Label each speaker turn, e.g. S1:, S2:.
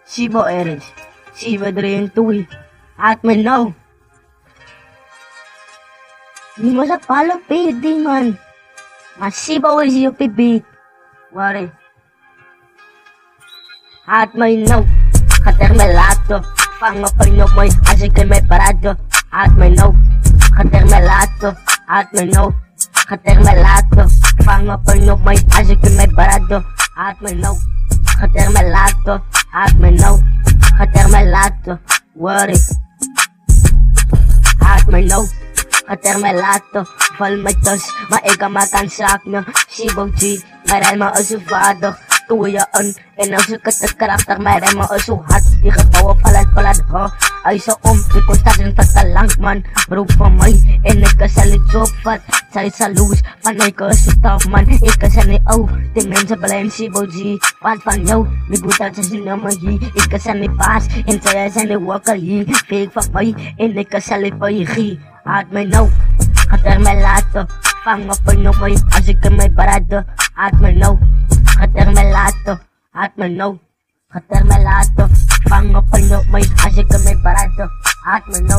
S1: Sibo Eres, Sibo Dream Tui, at may no. Di mo sa palo pwede man. Masibaw is yung pibig. Wari. At may no. Katermelato. Pangapalnyok mo'y asik kay may parado. At may no. Katermelato. At may no. Katermelato. Pangapalnyok mo'y asik kay may parado. At may no. Katermelato. At may no. Katermelato. Wari. At may no. Katermelato, palmaitos, maigamakan sakno, Sibaw G, meron mo usufado, tuyaan, inasukat at karakter, meron mo usuhat, di ka tawa palad ho, ay sa kung tarin tatalangman, rupa may, inagkasalit sopat, sari sa luz, panay ka sutap man, ikasani tingnan sa balayan Sibaw G, panyaw, libutan sa sinamahi, ikasani pas, insaya sa niwakali, fake fakay, inagkasalit payihi, at may no, katermelato, pangapalnyok mo'y asik kay may parado, at may no, katermelato, at may no, katermelato, pangapalnyok mo'y asik kay may parado, at may no.